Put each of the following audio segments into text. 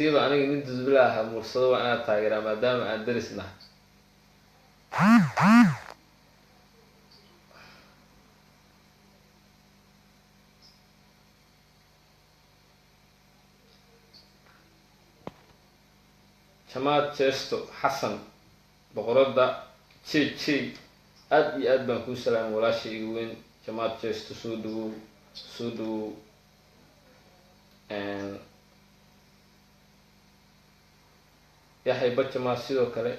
سيبا أنا من دزبلها مرصدة وأنا تاجر ما دام أدرسنا شمات شيستو حسن بقرده شي أد بنكو سلام ولا شيء وين شمات شيستو سودو and yahay bajama sidoo kale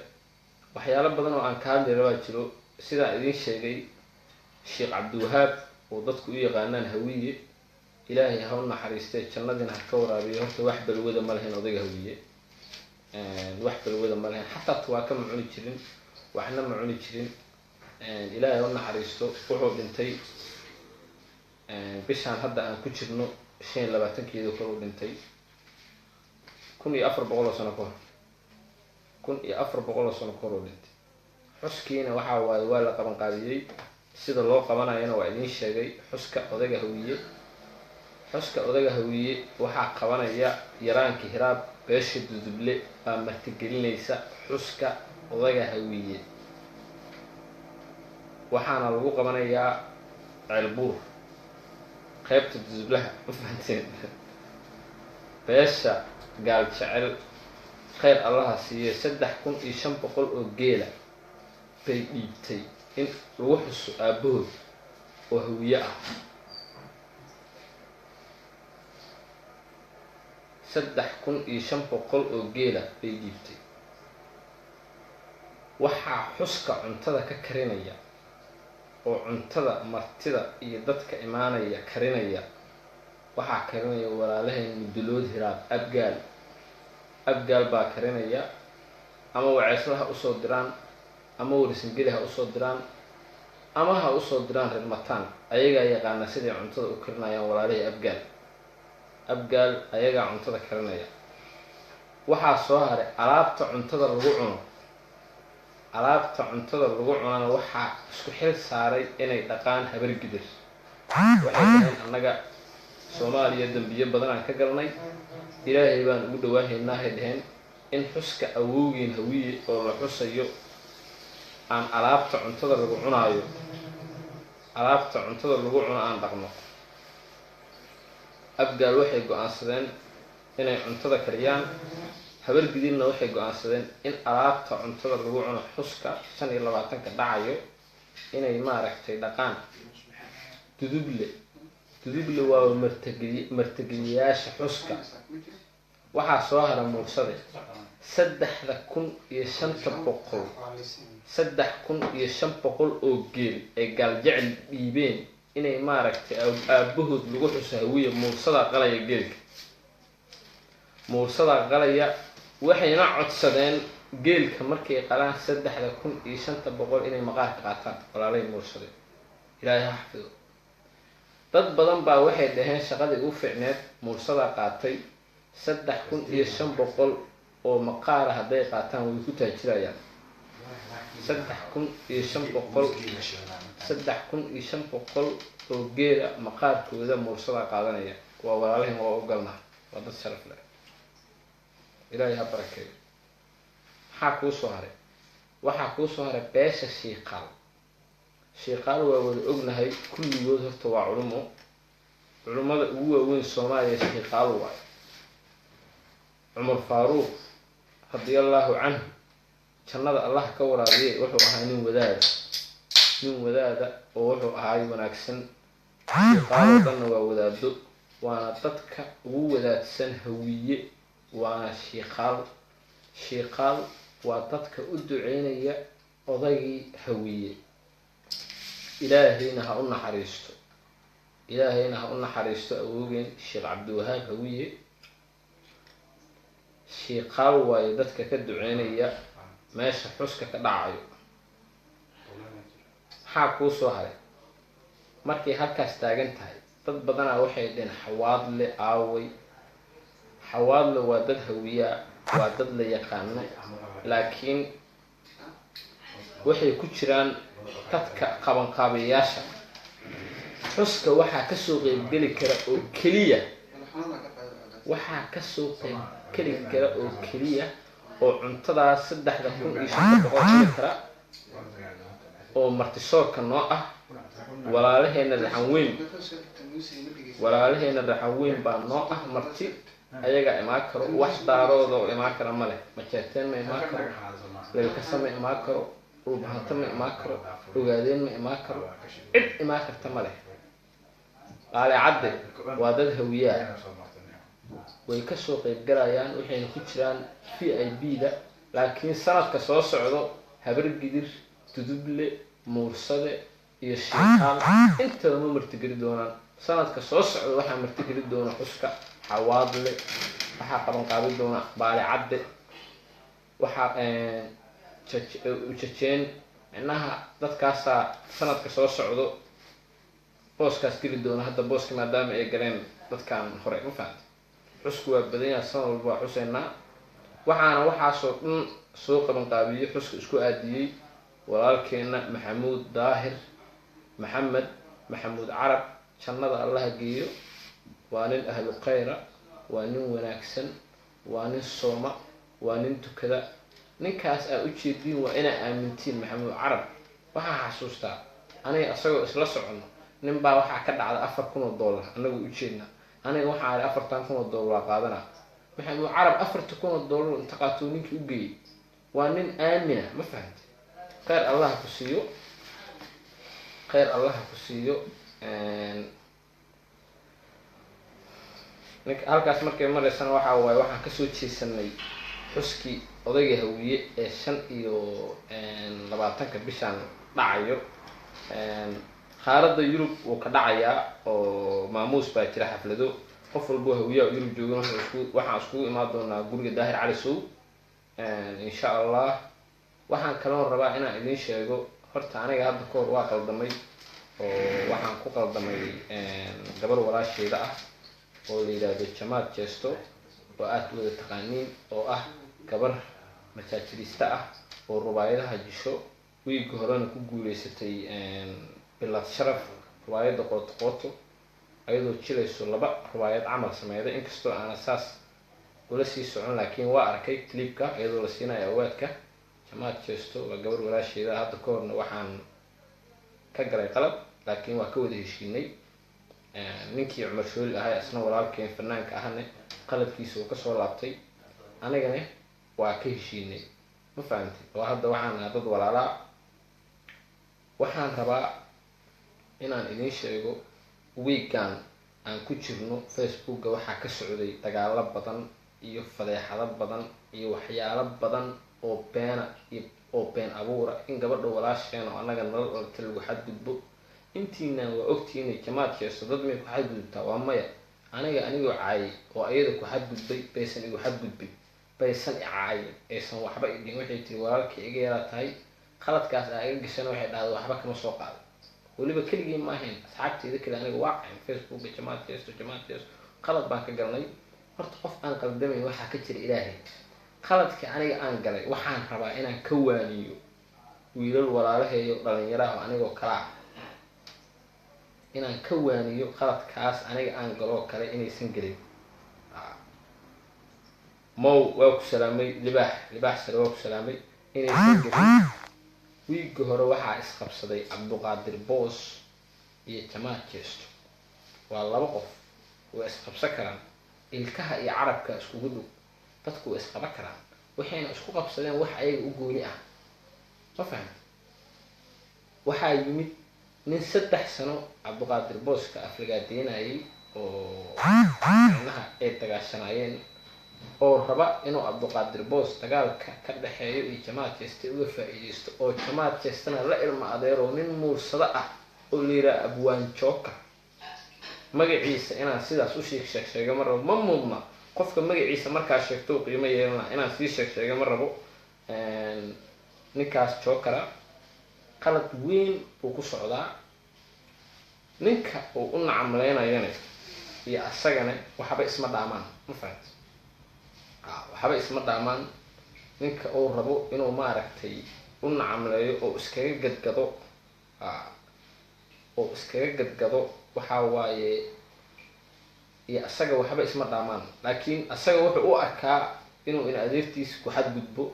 waxyaalo badan oo aan ka hadli rabaa jiro sida idin sheegay Sheikh Cabdiwahaab oo dadku u yaqaanaan hawiye ilaahay ha u naxariistay jannadina ha ka waraabiyo horta wax balwada ma lahayn odayga hawiye wax balwada ma lahayn hatta tuwa ka macuni jirin waxna macuni jirin ilaahay ha u naxariisto wuxuu dhintay bishaan hadda aan ku jirno 25 kor u dhintay 1400 sano ka hor 1400 sano ka hor u dhintay xuskiina waxa waaye waa la qaban qaadiyay sida loo qabanayana waa idin sheegay xuska odayga hawiye waxa qabanaya yaraanki hiraab beesha duduble baa martigelinaysa xuska odayga hawiye waxaana lagu qabanayaa ceelbuur qaybta dudublaha u fahanteen beesha gaal jecel khayr allaha siiye 3500 oo geela bay dhiibtay in lagu xuso aabahood oo hawiye ah 3500 oo geela bay dhiibtay waxa xuska cuntada ka karinaya oo cuntada martida iyo dadka imaanaya karinaya waxa karinaya walaalaheyn mudulood hiraab abgaal baa karinaya ama waceeslaha u soo diraan ama warisingeliha u soo diraan ama ha u soo diraan reer mataan ayaga yaqaana sidii cuntada u karinayaan walaalahay abgaal ayaga cuntada karinaya waxa soo haray alaabta cuntada lagu cunana waxa isku xil saaray inay dhaqaan habar gidir waxay anaga Soomaaliya dambiye badan aan ka galnay ilaahay baan ugu dhawaahaynaa hadeen in xuska awoogiin hawiye oo la xusayo aan alaabta cuntada lagu cunaayo aan dhaqno abgaal waxay go'aansadeen inay cuntada kariyaan habar gidirna waxay go'aansadeen in alaabta cuntada lagu cuno xuska 25 ka dhacayo inay maaragtay dhaqaan duduble waa martigeliyaasha xuska waxa soo hara muursade 3500 oo geel ay gaal jecel dhiibeen inay maaragtay aabahood lagu xuso hawiye muursada qalaya geelka waxayna codsadeen geelka markay qalaan 3500 inay maqaar ka qaataan walaalay muursade ilaahay ha xafido dad badan baa waxay dhaheen shaqadii u fiicneed muursada qaatay 3500 oo maqaar haday qaataan way ku taajirayaan 3500 oo geela maqaarkooda muursada qaadanaya waa walaalahay oo ogalna waa dad sharaf leh ilaahay ha barakeeyo waxa ku soo haray beesha sheeqaal waa wada ognahay kulligood horta waa culimada ugu waaweyn Soomaaliya sheeqaal waay Umar Faaruq radiyallahu anhu jannada Allah ka waraabiyay wuxuu ahaa nin wadaada oo wuxuu ahaa wanaagsan sheeqaalna waa wadaado waana dadka ugu wadaadsan hawiye waana sheeqaal waa dadka u duceynaya odaygii hawiye ilaahayna ha u naxariisto awoogeen Sheikh Cabdiwahaab hawiye sheeqaal waaye dadka ka duceynaya meesha xuska ka dhacayo waxa ku soo haray markii halkaas taagan tahay dad badan waxay dheen xawaadle waa dad hawiya waa dad la yaqaan laakiin waxay ku jiraan dadka qaban qaabiyaasha xuska waxa ka soo qeyb gali kara oo kaliya waxa ka soo qeyb keli kara oo keliya oo cuntadaas 3,500 kara oo martisoorka noo ah walaalaheena raxan weyn baa noo ah marti ayaga imaan karo wax daarooda oo imaan kara ma leh majeerteen ma imaan karo leelkasa ma imaan karo dhulbahanta ma imaan karo ogaadeen ma imaan karo cid imaan karta ma leh qaale cadde waa dad hawiyaa way ka soo qayb galayaan waxayna ku jiraan VIP-da laakiin sanadka soo socdo habar gidir tuduble muursade iyo shiiqaal intaba ma martigeli doonaan sanadka soo socdo waxaa martigeli doona xuska xawaadle waxaa qaban qaabi doona baale cadde waxaa jajeen micnaha dadkaasaa sanadka soo socdo booskaas geli doona hadda booska maadaama ay galeen dadkan hore ma fahamtay xusku waa badan yahay sanad walba waa xuseynaa waxaana waxaasoo dhan soo qaban qaabiyey xuska isku aadiyey walaalkeena maxamuud daahir maxamuud carab jannada allaha geeyo waa nin ahlu khayra waa nin wanaagsan waa nin sooma waa nin tukada ninkaas aa ujeediin waa inaa aamintiin maxamuud carab waxaa xasuustaa aniga asagoo isla socono ninbaa waxaa ka dhacda $4,000 anagu ujeedna aniga waxaa ari $40,000 waa qaadana maxamuud carab $40,000 inta qaatuu ninkii u geeyey waa nin aamina ma fahamtay khayr allaha ku siiyo ninka halkaas markay maraysana waxaa waaye waxaan kasoo jeesanay xuskii odayga hawiye ee 25 bishaan dhacayo qaaradda Yurub uu ka dhacayaa oo maamuus baa jira xaflado qof walba hawiye Yurub joogan waxaan iskugu imaan doonaa guriga Daahir Cali Sow insha Allah waxaan kaloo rabaa inaan idin sheego horta aniga hadda ka hor waa qaldamay oo waxaan ku qaldamay gabar walaasheeda ah oo la yiraahdo Jamaad Jeesto oo aad wada taqaaniin oo ah gabar masaajidista ah oo rubaayadaha jisho wiiga horena ku guuleysatay bilad sharaf rubaayada qoto ayadoo jilayso 2 rubaayad camal sameeyay inkastoo aan asaas ula sii socon laakiin waa arkay clipka ayadoo la siinayo awaadka Jamaad Jeesto waa gabar walaasheeda hadda ka horna waxaan ka galay qalab laakiin waa ka wada heshiinay ninkii Cumar Shooli ahaa asna walaalkeen fanaanka ahna qalabkiisa uu ka soo laabtay anigana waa ka heshiinay ma fahamtay oo hadda waxaan dad walaalaa waxaan rabaa inaan idin sheego weekan aan ku jirno Facebook waxaa ka socday dagaalo badan iyo fadeexado badan iyo waxyaalo badan oo been abuura in gabadha walaasheen oo anaga nolol lagu xadgudbo intiina waa ogtiinay Jamaad Jeesto dad may ku xadgudubtaa waa maya anigoo caay oo ayada ku xadgudbay baysan igu xadgudbay baysan caay aysan waxba idin waxay tii walaalkii iga yara tahay khaladkaas ay gashan waxay dhahdo waxba kama soo qaado waliba keligii ma ahayn asxaabteeda kale aniga waa cayn Facebook Jamaad Jeesto qalad baan ka galnay horta qof aan qaldamayn waxa ka jira Ilaahay qaladka aniga aan galay waxaan rabaa inaan ka waaniyo wiilal walaalaheeyo dhalinyarada anigoo kala inaan ka waaniyo qaladkaas aniga aan galo kale inaysan galin mow waa ku salaamay libaax sare waa ku salaamay inaysan galin wiiga hore waxaa isqabsaday Cabduqaadir Boos iyo Jamaad Jeesto waa 2 qof oo isqabsan karaan ilkaha iyo carabka iskugu dhow dadku isqaba karaan waxayna isku qabsadeen wax ayaga u gooni ah ma faham waxaa yimid nin 3 sano Cabduqaadir Booska aflagaadeynayay oo macnaha ay dagaashanayeen oo raba inuu Cabduqaadir Boos dagaalka ka dhaxeeyo iyo Jamaad Jeesto uga faa'iideysto oo Jamaad Jeestana la ilma adeero nin muursada ah oo leeyahay abwaan jooka magaciisa inaan sidaas u sheego mar rabo ma mudna qofka magaciisa markaa sheegto qiimo yeelana inaan sii sheego mar rabo ninkaas jookara qalad weyn uu ku socdaa ninka uu u nacamleynayana iyo asagana waxba isma dhaamaan ma fahamtay waxba isma dhaamaan ninka uu rabo inuu maaragtay u nacamleeyo oo iskaga gadgado waxa waaye iyo asaga waxba isma dhaamaan, laakiin asaga wuxuu u arkaa inuu in adeertiisa ku xadgudbo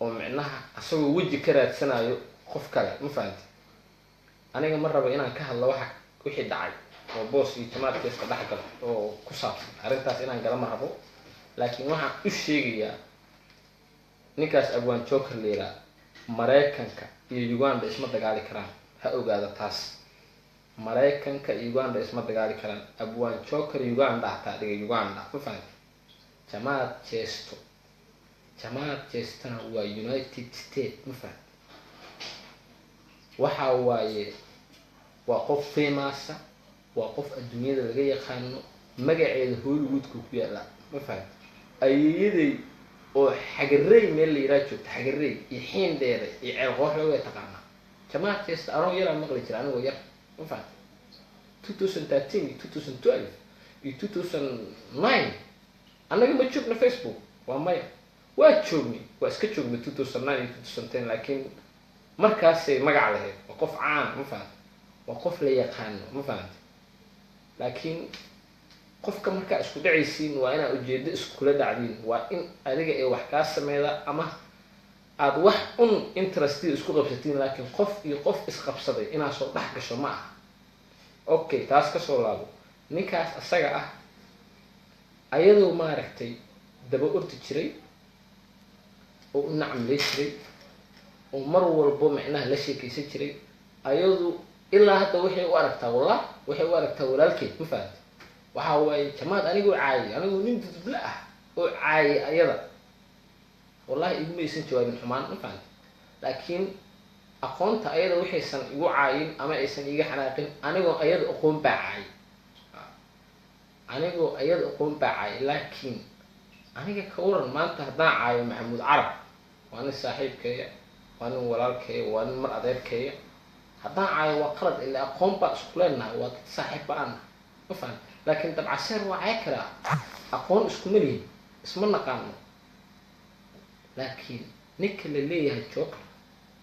oo micnaha asagoo weji ka raadsanayo qof kale, ma fahanti. aniga ma rabo inaan ka hadlo waxa wixii dhacay oo boos iyo jamaadka iska dhaxgal oo ku saabsan arrintaas inaan gala ma rabo, laakiin waxaan u sheegayaa ninkaas Abwaan Joker leeyahay Mareykanka iyo Uganda isma dagaali karaan, ha ogaada taas. Mareykanka iyo Uganda isma dagaali karaan. Abwaan Joker Uganda hataa dhigay Uganda, ma fahanti. Jamaad jeestana waa United States, ma fahanti. waxa waaye waa qof famous ah, waa qof adduunyada laga yaqaano, magaceeda Hollywoodka ku yaala, ma fahanti. ayeeyaday oo xagarey meel la yiraahdo joogta, xagarey iyo xiin dheere iyo ceel qoox loo yaqaan. Jamaad jeesta anoo yar maqli jiray anigoo yar, ma fahanti. 2013 2012 iyo 2009 anaga ma joogna Facebook, waa maya. waa joognay, waa iska joognay 2009 iyo 2010, laakiin markaasay magac lahayd. waa qof caan, ma fahanti. waa qof la yaqaano, ma fahanti. laakiin qofka markaa isku dhacaysiin waa inaa ujeedo iskula dhacdiin, waa in adiga ay wax kaa sameeyda ama aad wax interest isku qabsatiin, laakiin qof iyo qof isqabsaday inaa soo dhex gasho ma aha. okay, taas ka soo laabo. ninkaas asaga ah ayadoo maaragtay daba ordi jiray oo u nacmilay jiray oo mar walbo micnaha la sheekaysan jiray, ayadu ilaa hadda waxay u aragtaa walaalkeed, ma fahanti. waxa waaye jamaad anigoo caayay, anigoo nin dudubla ah oo caayay ayada, wallahi iguma aysan jawaabin xumaan, ma fahanti. laakiin aqoonta ayada waxaysan igu caayin ama aysan iga xanaaqin anigoo ayada aqoon baa caayay. laakiin aniga ka waran maanta haddaan caayo Maxamuud Carab, waa nin saaxiibkeeya, waa nin walaalkeeya, waa nin mar adeerkeeya. haddaan caayo waa qalad, ilaa aqoon baa isku leenahay, waa dad saaxiib baan, ma fahanti. laakiin dabcaseer waa caay karaa, aqoon iskuma lihin, isma naqaano. laakiin ninka la leeyahay Joker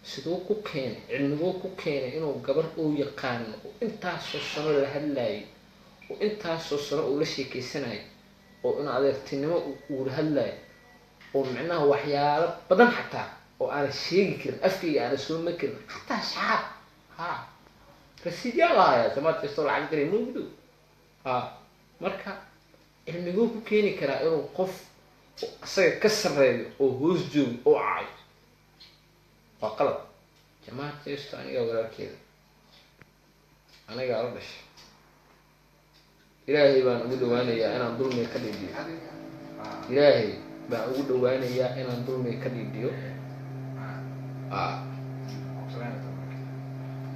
sidoo ku keenay, cilmigoo ku keenay inuu gabar uu yaqaano oo intaasoo sano la hadlayay, oo intaasoo sano uu la sheekaysanayay, oo in adeertinimo uu la hadlayay, oo micnaha waxyaalo badan xataa oo aan sheegi karin, afkayga aan soo ma karin, xataa shacaab rasiidyaal ahaya jamaad kastoo lacag diray nuugdo. marka cilmigoo ku keeni karaa inuu qof asaga ka sareeyo oo hoos joogi oo caayo, waa qalad. jamaad jeesto aniga walaalkeeda, aniga la dhashay. ilaahay baan ugu dhawaanayaa inaan dulmiga ka dhiibiyo, ilaahay baan ugu dhawaanayaa inaan dulmiga ka dhiibiyo.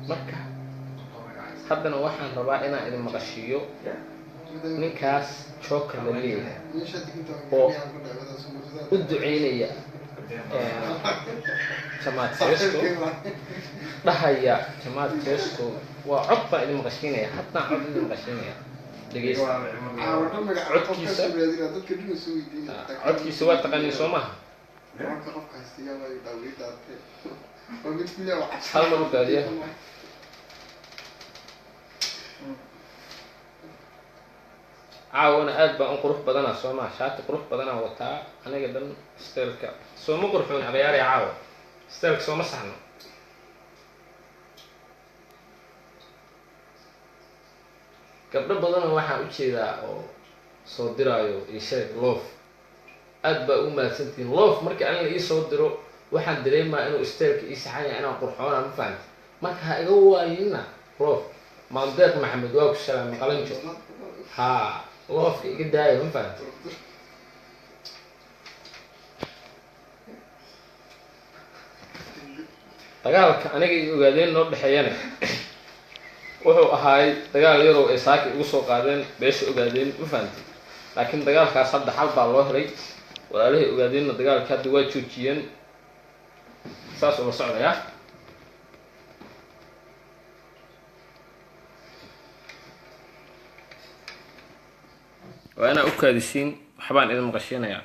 marka haddana waxaan rabaa inaan idin maqashiiyo ninkaas Joker la leeyahay oo u duceynaya jamaad jeesto, dhahaya jamaad jeesto waa cod baan idin maqashiinaya, haddana cod idin maqashiinaya. dhegeysta codkiisa waa taqaaniin soo maha. hal mar u gaadiya. caawana aad baan u qurux badanaa soo maha, shaati qurux badanaa wataa aniga dhan. steelka sooma qurxoon abayaari caawa, steelka sooma saxno. gabdho badanoo waxaan u jeedaa oo soo diraayo ii sheeg loof, aad baa ugu mahadsantihiin. loof markii aniga ii soo diro waxaan dareemaa inuu steelka ii saxan yahay, inaan qurxoona, ma fahanti. marka ha iga waayina loof. maandeeq maxamed waa ku salaamay qalanjo, loof iga daayo, ma fahanti. dagaalka aniga iyo ogaadeen noo dhexeeyana wuxuu ahaay dagaal yaroo ay saaki igu soo qaadeen beesha ogaadeen, ma fahanti. laakiin dagaalkaas hadda xal baa loo helay, walaalihii ogaadeenna dagaalka hadda waa joojiyeen. saas ula socdaya. waa inaa u kaadisiin, waxbaan idin maqashiinayaa.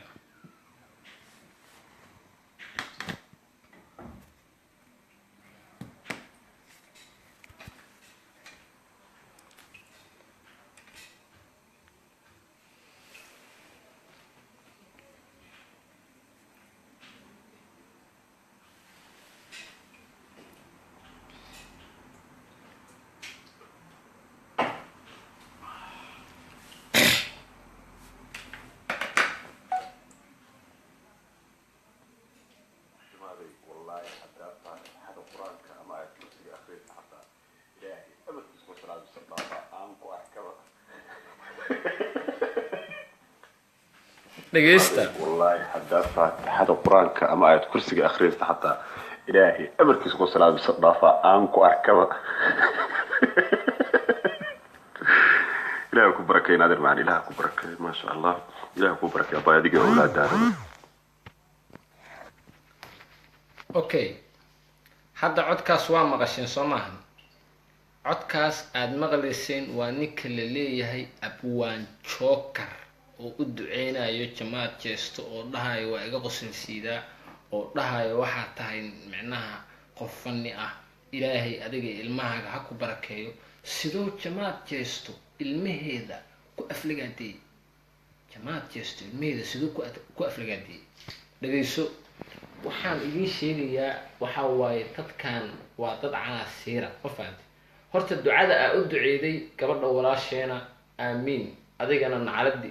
dhageysta والله حتى فاتحة القرآن كأما آية كرسي أخرين حتى إلهي أمرك سكو سلام بصدافة أنكو أركبه إلهي كبرك نادر معنا إلهي كبرك ما شاء الله إلهي كبرك يا بايا دقي أولاد دارنا okay hadda codkaas waa maqasheen soo maahan codkaas aad maqlayseen waa ninka la leeyahay abwaan joker oo u duceynayo jamaad jeesto oo dhahayo waa iga qosol siidaa oo dhahayo waxaa tahay micnaha qof fanni ah ilaahay adiga ilmahaaga ha ku barakeeyo sidoo jamaad jeesto ilmaheeda ku aflagaadey jamaad jeesto ilmaheeda sidoo ku aflagaadey dhageyso waxaan idiin sheegayaa waxa waaye dadkan waa dad canaasiira ma fahanti horta ducada aa u duceeday gabadha walaasheena aamiin adigana nacalada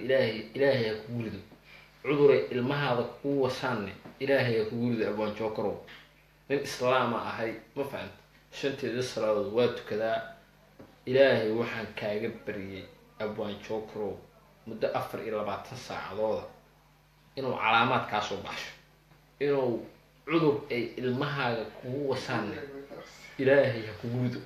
ilaahay ha kugu rido cuduray ilmahaada kugu wasaanne ilaahay ha kugu rido abwaan jokerow nin islaama ahay ma fahanti shanteeda salaadood waa tukadaa ilaahay waxaan kaaga bariyey abwaan jokerow muddo 24 saacadooda inuu calaamaad kaa soo baxsho inuu cudur ay ilmahaaga kugu wasaanne ilaahay ha kugu rido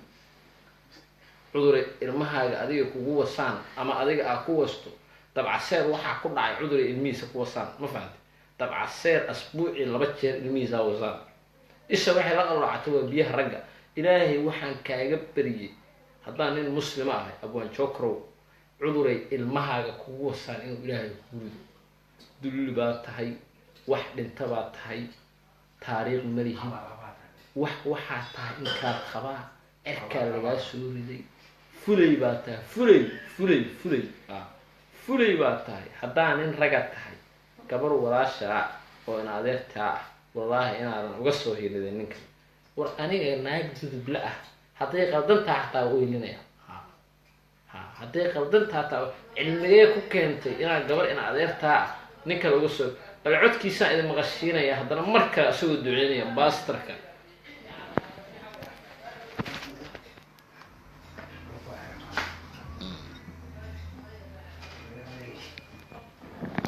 cudur ay ilmahaaga adiga kugu wasaan ama adiga aa ku wasto dabcaseer waxaa ku dhacay cudur ay ilmihiisa ku wasaan ma fahanti dabcaseer asbuuci 2 jeer ilmihiisa wasaan isha waxay la qalacatay waa biyaha ragga ilaahay waxaan kaaga bariyey haddaan nin muslima ahay abwaan jokerow cudur ay ilmahaaga kugu wasaan inuu ilaahay kugu rido dulli baa tahay wax dhinta baa tahay taariikh malihin waxaa tahay inkaad qabaa cirkaa lagaa soo riday fulay baa tahay fulay baa tahay haddaa nin raga tahay gabar walaashaa oo in adeertaa ah wallaahi inaadan uga soo hiiliday ninka war aniga naag dudubla ah hadday qaldantaa xataa weylinaya hadday qaldantaa taa cilmigee ku keentay inaad gabar in adeertaa ah ninka laga soo bal codkiisaan idin maqashiinaya haddana markale asagoo duceynaya baastarka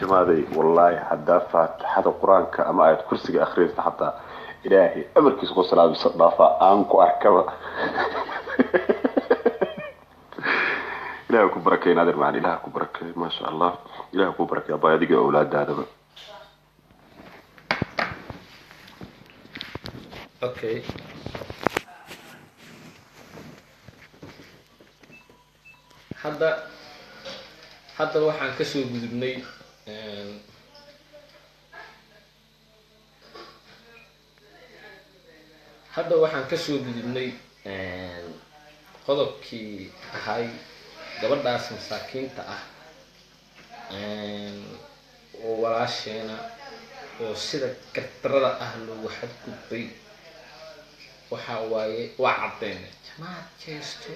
جماعي والله حتى فاتحة القرآن كأما آية كرسي أخرين حتى إلهي أمرك سكو سلام بصدافة أنكو أركبه إلهي كبرك نادر معنا إلهي كبرك ما شاء الله إلهي كبرك يا بايا دقي أولاد دارنا okay hadda waxaan kasoo gudubnay qodobkii ahay gabadhaas masaakiinta ah oo walaasheena oo sida gardarada ah loogu xadgudbay waxa waaye waa caddeene jamaad jeesto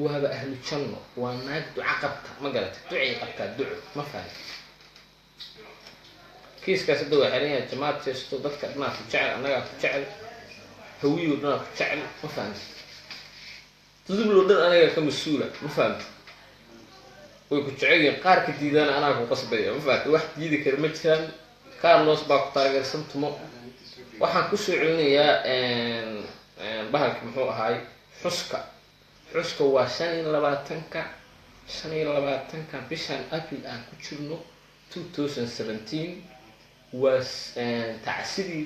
waaba ahlu janno waa naag duca qabta ma garata ducay qabtaa duco ma fahanti kiiskaas hadda waa xiran yahay jamaad jeesto dadka dhanaa ku jecel annagaa ku jecel hawiyo dhanaa ku jecel ma fahanti dudublo dhan anagaa ka mas-uula ma fahanti way ku jecel yihiin qaar ka diidaan anaa ku qasbaya ma fahanti wax diidi kara ma jiraan carlos baa ku taageersan tumo waxaan kusoo celinayaa bahalka muxuu ahaay xuska waa 25 bishan april aan ku jirno 2017 waa tacsidii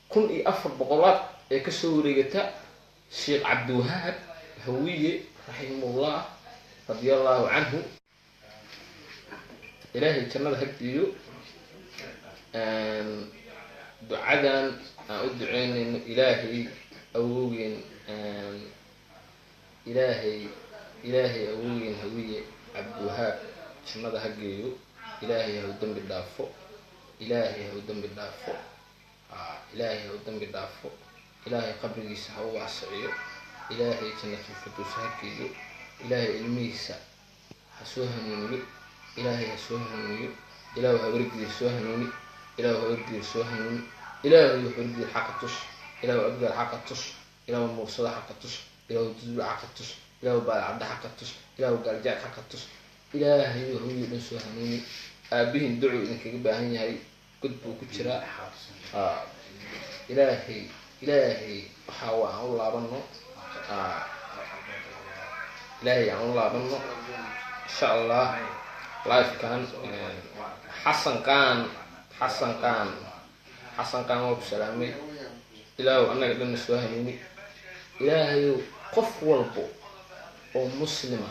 1400 ee kasoo wareegata sheekh cabdiwahaab hawiye raximahullah radiyallahu canhu ilaahay jannada hagdiyo ducadan aan u duceynayno ilaahay awogeen ilaahay awogeen hawiye cabdiwahaab jannada ha geeyo ilaahay ha u dambi dhaafo ilaahay qabrigiisa ha u waasiciyo ilaahay jannatul firdaws ha geeyo ilaahay ilmihiisa ha soo hanuuniyo ilaahay habargiir soo hanuuni ilaahu habargiir soo hanuuni ilaahu habargiir xaqa tus ilaahu abgaar xaqa tus ilaahu muursada xaqa tus ilaahu dudul xaqa tus ilaahu baalcadda xaqa tus ilaahu gaaljaad xaqa tus ilaahay hawiyo dhan soo hanuuni aabihin ducu idinkaga baahan yahay god buu ku jiraa ilaahay waxa aan u laabano ilaahay aan u laabano insha allah live-kan xasan qaan waa ku salaamay ilaahu annaga dhanna soo hanuuni ilaahayow qof walbo oo muslima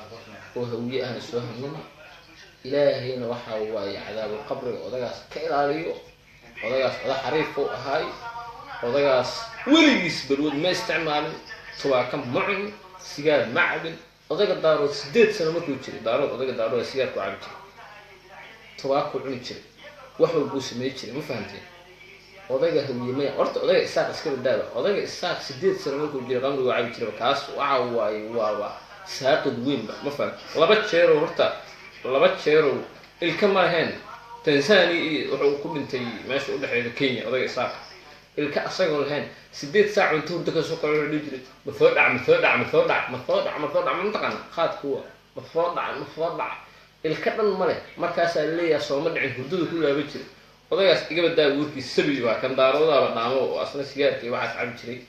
oo hawiye ahna soo hanuuni ilaahayna waxa waaye cadaabul qabriga odagaas ka ilaaliyo odagaas oda xariif u ahaay odagaas weligiis balwad ma isticmaalin tubaaka ma cunin sigaar ma cabin odaga daarood 8 sano markuu jiray odaga daarood sigaar ku cabi jiray tubaako cuni jiray wax walbuu samey jiray ma fahamteen odaga hawiye horta odaga isaaq iska badaaba odaga isaaq 8 sano markuu jiray qamrigu cabi jiray kaas waxa waaye waa saaqid weyn ma faham laba jeero ilka ma lahayn Tanzania wuxuu ku dhintay meesha u dhaxeeya Kenya odaga isaaq ilka asagoo lahayn 8 saac intuu hurdo ka soo qaado dhigay ma soo dhac mantaqan qaad kuwa ma soo dhac ilka dhan male markaas ay leeyahay soo ma dhicin hurdada ku laaba jiray odagaas iga badaa warkiis sabi waa kan daarooda dhaamo oo asna sigaarkii waxa cabi jiray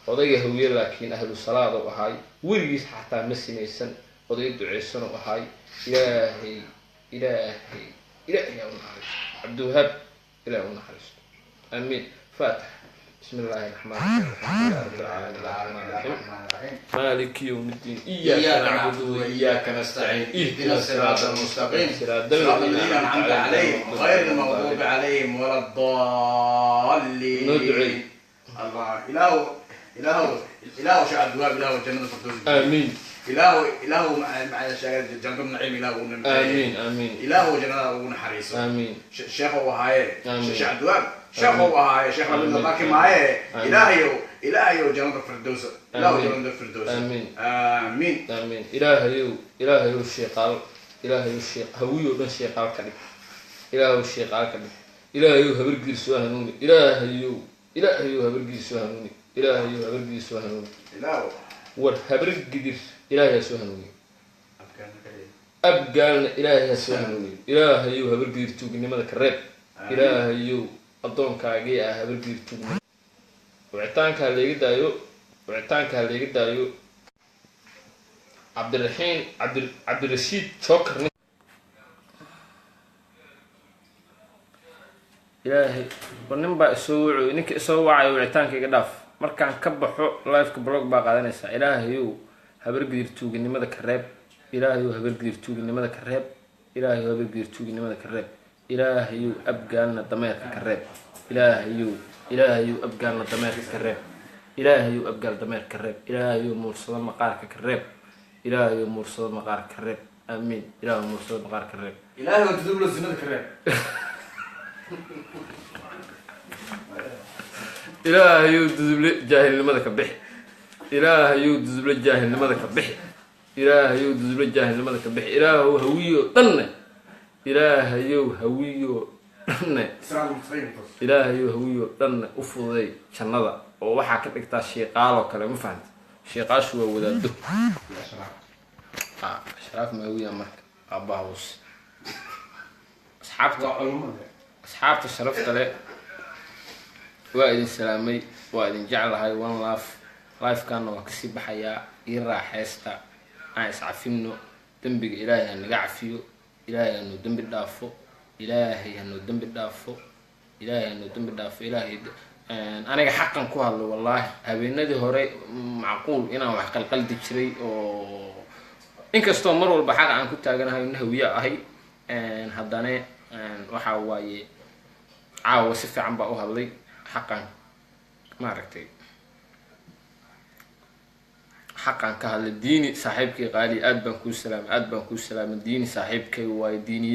odayga hawiye laakiin ahlu salaado ahay weligiis xataa ma sinaysan oday duceysan oo ahay ilaahay Abdulwahab ilaahay una xariisto amiin faatix بسم الله الرحمن الرحيم مالك يوم الدين إياك نعبد وإياك نستعين اهدنا الصراط المستقيم صراط الذين أنعمت عليهم غير المغضوب عليهم ولا الضالين ندعي الله إله شاء الدواب إله الجنة الفردوس آمين إله مع جنة النعيم إله آمين إله جنة ونحريص آمين شيخ وهاي شيخ الدواب شيخ وهاي شيخ عبد الله معايا إلهي جنة الفردوس إله جنة الفردوس آمين إلهي الشيخ هوي وبن شيخ الكريم إلهي الشيخ الكريم إلهي هبرجي سوهنوني إلهي هبرجي سوهنوني إلهي والهبرجي إلهي سوهنوني أبقالنا إلهي سوهنوني إلهي هبرجي توجني ماذا كرب إلهي أضون كاجي هبرجي توجني وعتانك اللي يقدايو عبد الرشيد شكر إلهي ونبى سووا إنك سووا وعتانك يقداف مركان كبحو لايف كبلوك باقي نسا إلهي هبرجي توجني ماذا كرب إلهي هبرجي توجني ماذا كرب إلهي هبرجي توجني ماذا كرب إلهي أبقالنا دمير كرب إلهي أبقالنا دمير كرب إلهي أبقال دمير كرب إلهي مرصد مقارك كرب إلهي مرصد مقارك كرب آمين إلهي مرصد مقارك كرب إلهي تدوب له الزناد كرب إلهي تدوب له جاهل لماذا كبح إلهي تدوب له جاهل لماذا كبح إلهي تدوب له جاهل لماذا كبح إلهي هويه طنة إلهي هويه طنة إلهي هويه طنة أفضي شنطة وwaxa ka dhigtaa sheeqaalo kale ma fahanti sheeqaashu waa wadaado sharaaf ma wiya marka abaawus asxaabta sharafta leh waa idin salaamay waa idin jeclahay one life-kan waa kasii baxayaa ii raaxaysta aan iscafino dambiga ilaahay ha naga cafiyo ilaahay hanu dambi dhaafo ilaahay aniga xaqan ku hadlo wallahi habeenadii hore macquul inaan wax qalqaldi jiray oo inkastoo mar walba xaq aan ku taaganahay in hawiye ahay haddana waxa waaye caawa si fiican baa u hadlay xaqan maaragtay xaqan ka hadlay diini saaxiibkay qaali aad baan kuu salaamay diini saaxiibkay waaye diini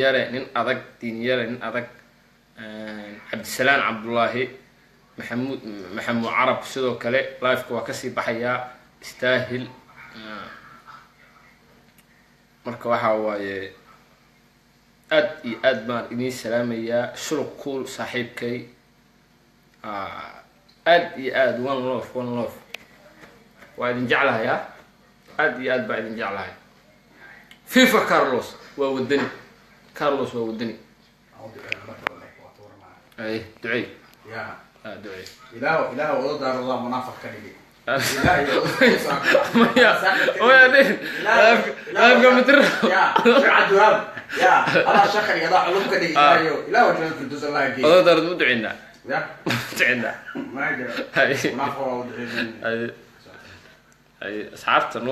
yare nin adag cabdisalaan cabdullaahi maxamuud carab sidoo kale live-ka waa kasii baxayaa istaahil marka waxa waaye aad iyo aad baan idiin salaamayaa shuluq cool saaxiibkay aad iyo aad one love waa idin jeclahayaa aad iyo aad baa idin jeclahay فيفا كارلوس وودني كارلوس وودني اي دعي يا دعي إله وضع رضا منافق كذي ويا دين لا متر يا عبد الوهاب يا أنا شخر يا ضاع علوم كذي إله وجهك في الدوس الله يجي هذا درد مدعينا يا مدعينا ما يدري منافق وضع اي اصحابته